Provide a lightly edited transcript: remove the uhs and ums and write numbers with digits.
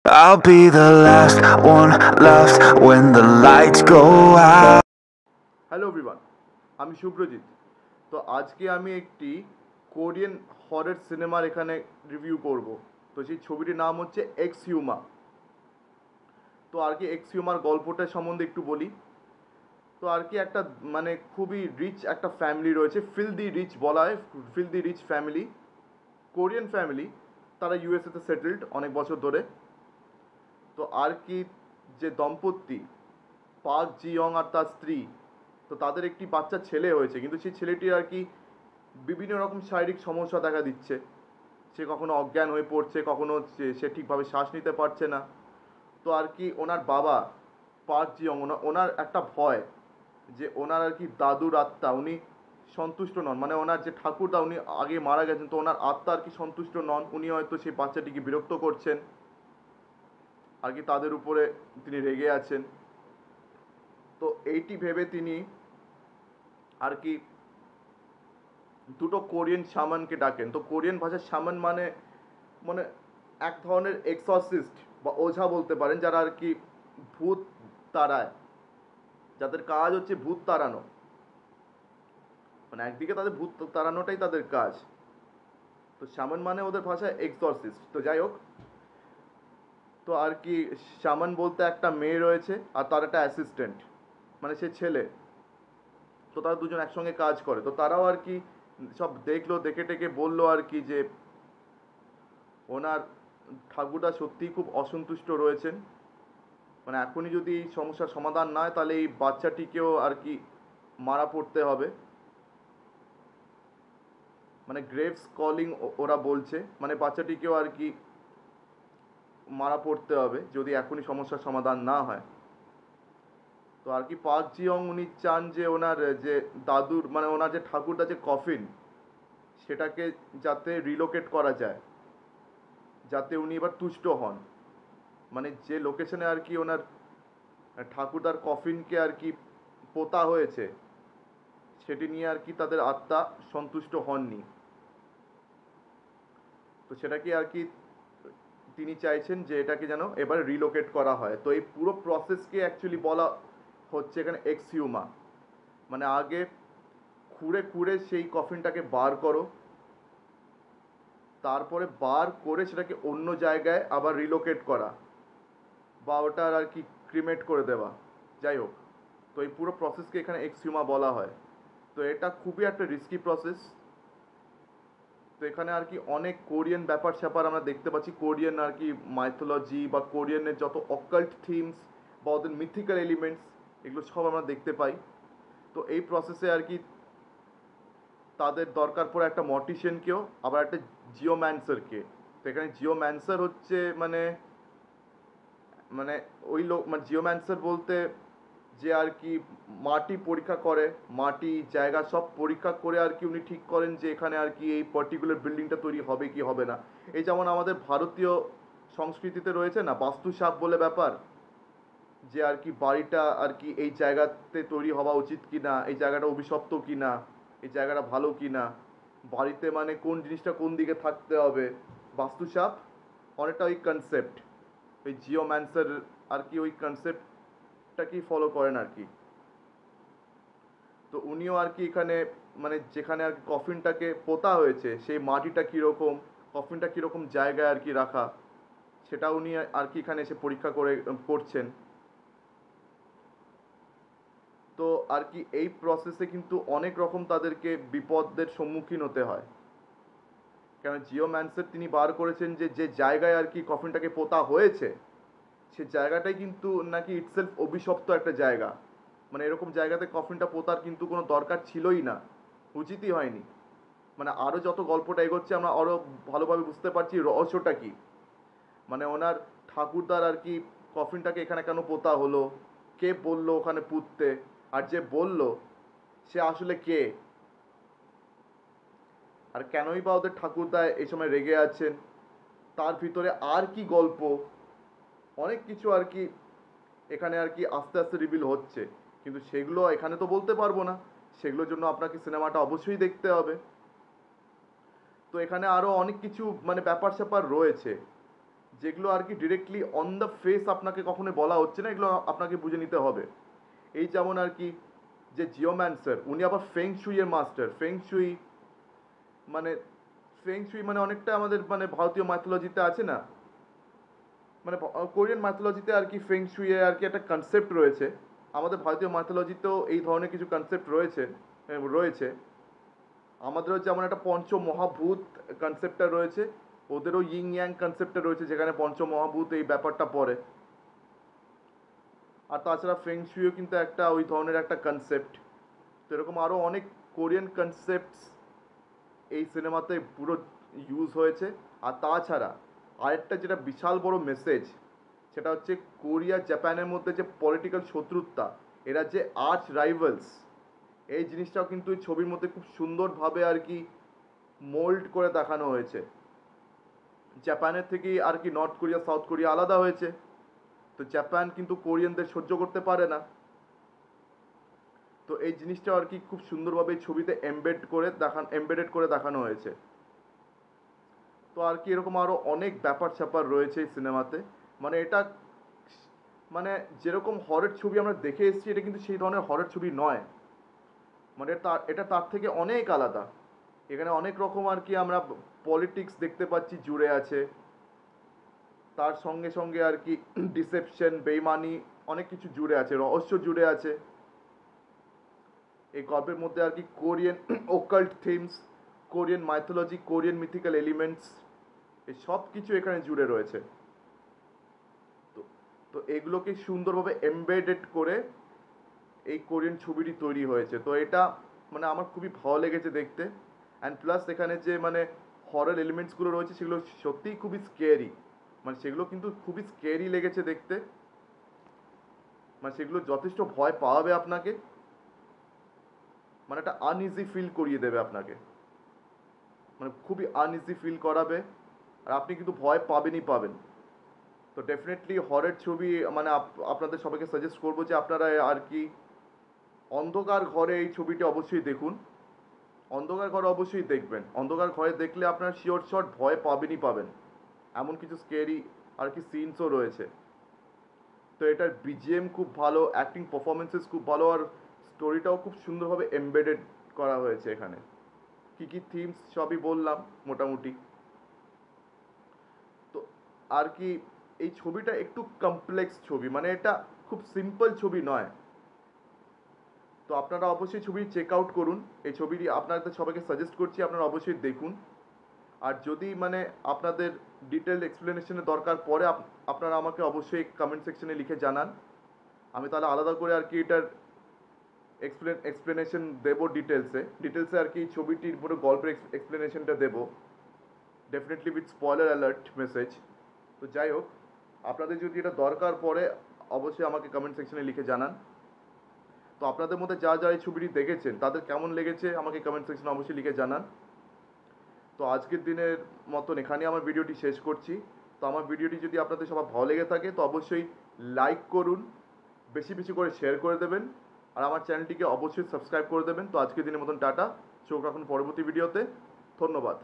I'll be the last one left when the lights go out. Hello everyone, আমি শুভ্রজিৎ। তো আজকে আমি একটি কোরিয়ান হরর সিনেমার এখানে রিভিউ করব। তো সেই ছবিটির নাম হচ্ছে এক্স হিউমা। তো আর কি এক্স হিউমার গল্পটা সম্বন্ধে একটু বলি। তো আর কি একটা মানে খুবই রিচ একটা ফ্যামিলি রয়েছে, ফিলদি রিচ বলা হয়, filthy rich family, Korean family. তারা ইউএসএতে সেটেলড অনেক বছর ধরে। তো আর কি যে দম্পতি পার্ক জিয়ং আর তার স্ত্রী, তো তাদের একটি বাচ্চা ছেলে হয়েছে, কিন্তু সেই ছেলেটির আর কি বিভিন্ন রকম শারীরিক সমস্যা দেখা দিচ্ছে। সে কখনো অজ্ঞান হয়ে পড়ছে, কখনো সে ঠিকভাবে শ্বাস নিতে পারছে না। তো আর কি ওনার বাবা পার্ক জিয়ং, ওনার একটা ভয় যে ওনার আর কি দাদুর আত্মা উনি সন্তুষ্ট নন, মানে ওনার যে ঠাকুরদা উনি আগে মারা গেছেন, তো ওনার আত্মা আর কি সন্তুষ্ট নন, উনি হয়তো সেই বাচ্চাটিকে বিরক্ত করছেন আর কি তাদের উপরে তিনি রেগে আছেন। তো এইটি ভেবে তিনি আর কি দুটো কোরিয়ান শামানকে ডাকেন। তো কোরিয়ান ভাষার শামান মানে মানে এক ধরনের এক্সরসিস্ট বা ওঝা বলতে পারেন, যারা আর কি ভূত তাড়ায়, যাদের কাজ হচ্ছে ভূত তাড়ানো। মানে একদিকে তাদের ভূত তাড়ানোটাই তাদের কাজ। তো শামান মানে ওদের ভাষায় এক্সরসিস্ট। তো যাই হোক, তো আর কি শামান বলতে একটা মেয়ে রয়েছে আর তার একটা অ্যাসিস্ট্যান্ট, মানে সে ছেলে। তো তারা দুজন একসঙ্গে কাজ করে। তো তারাও আর কি সব দেখলো, দেখে টেকে বললো আর কি যে ওনার ঠাকুরদা সত্যিই খুব অসন্তুষ্ট রয়েছেন, মানে এখনই যদি এই সমস্যার সমাধান না হয় তাহলে এই বাচ্চাটিকেও আর কি মারা পড়তে হবে। মানে গ্রেভস কলিং ওরা বলছে, মানে বাচ্চাটিকেও আর কি মারা পড়তে হবে যদি এখনই সমস্যার সমাধান না হয়। তো আর কি পার্ক জিয়ং উনি চান যে ওনার যে দাদুর মানে ওনার যে ঠাকুরদা যে কফিন, সেটাকে যাতে রিলোকেট করা যায়, যাতে উনি এবার তুষ্ট হন। মানে যে লোকেশনে আর কি ওনার ঠাকুরদার কফিনকে আর কি পোতা হয়েছে, সেটি নিয়ে আর কি তাদের আত্মা সন্তুষ্ট হননি। তো সেটাকে আর কি তিনি চাইছেন যে এটাকে যেন এবার রিলোকেট করা হয়। তো এই পুরো প্রসেসকে অ্যাকচুয়ালি বলা হচ্ছে এখানে এক্স হিউমা। মানে আগে খুঁড়ে খুঁড়ে সেই কফিনটাকে বার করো, তারপরে বার করে সেটাকে অন্য জায়গায় আবার রিলোকেট করা, বা ওটার আর কি ক্রিমেট করে দেওয়া। যাই হোক, তো এই পুরো প্রসেসকে এখানে এক্সিউমা বলা হয়। তো এটা খুবই একটা রিস্কি প্রসেস। তো এখানে আর কি অনেক কোরিয়ান ব্যাপার স্যাপার আমরা দেখতে পাচ্ছি, কোরিয়ান আর কি মাইথোলজি বা কোরিয়ানের যত অকাল্ট থিমস বা ওদের মিথিক্যাল এলিমেন্টস, এগুলো সব আমরা দেখতে পাই। তো এই প্রসেসে আর কি তাদের দরকার পড়ে একটা মর্টিশিয়ানকেও, আবার একটা জিওম্যান্সারকে। তো এখানে জিওম্যান্সার হচ্ছে মানে মানে ওই লোক, মানে জিওম্যান্সার বলতে যে আর কি মাটি পরীক্ষা করে, মাটি জায়গা সব পরীক্ষা করে আর কি উনি ঠিক করেন যে এখানে আর কি এই পার্টিকুলার বিল্ডিংটা তৈরি হবে কি হবে না। এই যেমন আমাদের ভারতীয় সংস্কৃতিতে রয়েছে না বাস্তুসাপ বলে ব্যাপার, যে আর কি বাড়িটা আর কি এই জায়গাতে তৈরি হওয়া উচিত কি না, এই জায়গাটা অভিশপ্ত কি না, এই জায়গাটা ভালো কি না, বাড়িতে মানে কোন জিনিসটা কোন দিকে থাকতে হবে। বাস্তুসাপ অনেকটা ওই কনসেপ্ট, ওই জিওম্যান্সার আর কি ওই কনসেপ্টটাকেই ফলো করেন আর কি। তো উনিও আর কি এখানে মানে যেখানে আর কি কফিনটাকে পোতা হয়েছে সেই মাটিটা কীরকম, কফিনটা কীরকম জায়গায় আর কি রাখা, সেটা উনি আর কি এখানে এসে পরীক্ষা করে করছেন। তো আর কি এই প্রসেসে কিন্তু অনেক রকম তাদেরকে বিপদের সম্মুখীন হতে হয়। কেন জিওম্যান্সার তিনি বার করেছেন যে যে জায়গায় আর কি কফিনটাকে পোতা হয়েছে, সে জায়গাটাই কিন্তু নাকি ইটসেলফ অভিশপ্ত একটা জায়গা। মানে এরকম জায়গাতে কফিনটা পোতার কিন্তু কোনো দরকার ছিলই না, উচিতই হয়নি। মানে আরও যত গল্পটা এগোচ্ছে আমরা আরও ভালোভাবে বুঝতে পারছি রহস্যটা কী। মানে ওনার ঠাকুরদার আর কি কফিনটাকে এখানে কেন পোতা হলো, কে বললো ওখানে পুঁততে, আর যে বলল সে আসলে কে, আর কেনই বা ওদের ঠাকুরদা এই সময় রেগে আছেন, তার ভিতরে আর কি গল্প, অনেক কিছু আর কি এখানে আর কি আস্তে আস্তে রিভিল হচ্ছে। কিন্তু সেগুলো এখানে তো বলতে পারবো না, সেগুলোর জন্য আপনাকে সিনেমাটা অবশ্যই দেখতে হবে। তো এখানে আরও অনেক কিছু মানে ব্যাপার স্যাপার রয়েছে, যেগুলো আর কি ডিরেক্টলি অন দ্য ফেস আপনাকে কখনো বলা হচ্ছে না, এগুলো আপনাকে বুঝে নিতে হবে। এই যেমন আর কি যে জিওম্যান্সার, উনি আবার ফেং শুইয়ের মাস্টার। মানে ফেং শুই মানে অনেকটা আমাদের মানে ভারতীয় মাইথোলজিতে আছে না, মানে কোরিয়ান মাইথোলজিতে আর কি ফেং শুইয়ের আর কি একটা কনসেপ্ট রয়েছে। আমাদের ভারতীয় মাইথোলজিতেও এই ধরনের কিছু কনসেপ্ট রয়েছে। আমাদেরও যেমন একটা পঞ্চমহাভূত কনসেপ্টটা রয়েছে, ওদেরও ইং ইয়াং কনসেপ্টটা রয়েছে, যেখানে পঞ্চমহাভূত এই ব্যাপারটা পড়ে। আর তাছাড়া ফেং শুইও কিন্তু একটা ওই ধরনের একটা কনসেপ্ট। তো এরকম আরও অনেক কোরিয়ান কনসেপ্টস এই সিনেমাতে পুরো ইউজ হয়েছে। আর তাছাড়া আরেকটা যেটা বিশাল বড় মেসেজ, সেটা হচ্ছে কোরিয়া জাপানের মধ্যে যে পলিটিক্যাল শত্রুতা, এরা যে আর্চ রাইভালস, এই জিনিসটাও কিন্তু এই ছবির মধ্যে খুব সুন্দরভাবে আর কি মোল্ড করে দেখানো হয়েছে। জাপানের থেকে আর কি নর্থ কোরিয়া সাউথ কোরিয়া আলাদা হয়েছে, তো জাপান কিন্তু কোরিয়ানদের সহ্য করতে পারে না। তো এই জিনিসটা আর কি খুব সুন্দরভাবে এই ছবিতে এমবেডেড করে দেখানো হয়েছে। তো আর কি এরকম আরও অনেক ব্যাপার স্যাপার রয়েছে এই সিনেমাতে। মানে এটা মানে যেরকম হরের ছবি আমরা দেখে এসেছি, এটা কিন্তু সেই ধরনের হরের ছবি নয়। মানে এটা তার থেকে অনেক আলাদা। এখানে অনেক রকম আর কি আমরা পলিটিক্স দেখতে পাচ্ছি জুড়ে আছে, তার সঙ্গে সঙ্গে আর কি ডিসেপশন, বেইমানি, অনেক কিছু জুড়ে আছে, রহস্য জুড়ে আছে। এই গল্পের মধ্যে আর কি Korean occult themes, Korean mythology, Korean mythical elements, এই সব কিছু এখানে জুড়ে রয়েছে। তো তো এগুলোকে সুন্দরভাবে এমবেডেড করে এই কোরিয়ান ছবিটি তৈরি হয়েছে। তো এটা মানে আমার খুবই ভালো লেগেছে দেখতে। অ্যান্ড প্লাস এখানে যে মানে হরর এলিমেন্টসগুলো রয়েছে, সেগুলো সত্যিই খুবই স্কেরি। মানে সেগুলো কিন্তু খুবই স্কেরি লেগেছে দেখতে। মানে সেগুলো যথেষ্ট ভয় পাওয়াবে আপনাকে, মানে একটা আনইজি ফিল করিয়ে দেবে আপনাকে, মানে খুবই আনইজি ফিল করাবে। আর আপনি কিন্তু ভয় পাবেন। তো ডেফিনেটলি হরের ছবি মানে আপনাদের সবাইকে সাজেস্ট করবো যে আপনারা আর কি অন্ধকার ঘরে এই ছবিটি অবশ্যই দেখুন। অন্ধকার ঘরে অবশ্যই দেখবেন। অন্ধকার ঘরে দেখলে আপনার শিওর শট ভয় পাবেন। এমন কিছু স্কেরি আর কি সিনসও রয়েছে। তো এটার বিজিএম খুব ভালো, অ্যাক্টিং পারফরমেন্সেস খুব ভালো, আর স্টোরিটাও খুব সুন্দরভাবে এমবেডেড করা হয়েছে এখানে। কী থিমস সবই বললাম মোটামুটি। তো আর কি এই ছবিটা একটু কমপ্লেক্স ছবি, মানে এটা খুব সিম্পল ছবি নয়। তো আপনারা অবশ্যই ছবি চেক আউট করুন। এই ছবিটি আপনাদের সবাইকে সাজেস্ট করছি, আপনারা অবশ্যই দেখুন। আর যদি মানে আপনাদের ডিটেল এক্সপ্লেনেশনের দরকার পড়ে, আপনারা আমাকে অবশ্যই কমেন্ট সেকশনে লিখে জানান। আমি তাহলে আলাদা করে আর কি এটার এক্সপ্লেনেশন দেবো ডিটেলসে আর কি ছবিটির পুরো গল্পের এক্সপ্লেনেশনটা দেবো, definitely with spoiler alert message. তো যাই হোক, আপনাদের যদি এটা দরকার পড়ে অবশ্যই আমাকে কমেন্ট সেকশনে লিখে জানান। তো আপনাদের মধ্যে যারা এই ছবিটি দেখেছেন তাদের কেমন লেগেছে আমাকে কমেন্ট সেকশনে অবশ্যই লিখে জানান। তো আজকের দিনের মতন এখানে আমার ভিডিওটি শেষ করছি। তো আমার ভিডিওটি যদি আপনাদের সবার ভালো লেগে থাকে তো অবশ্যই লাইক করুন, বেশি করে শেয়ার করে দেবেন, আর আমার চ্যানেলটিকে অবশ্যই সাবস্ক্রাইব করে দেবেন। তো আজকের দিনের মতন টাটা, চোখ রাখুন পরবর্তী ভিডিওতে। ধন্যবাদ।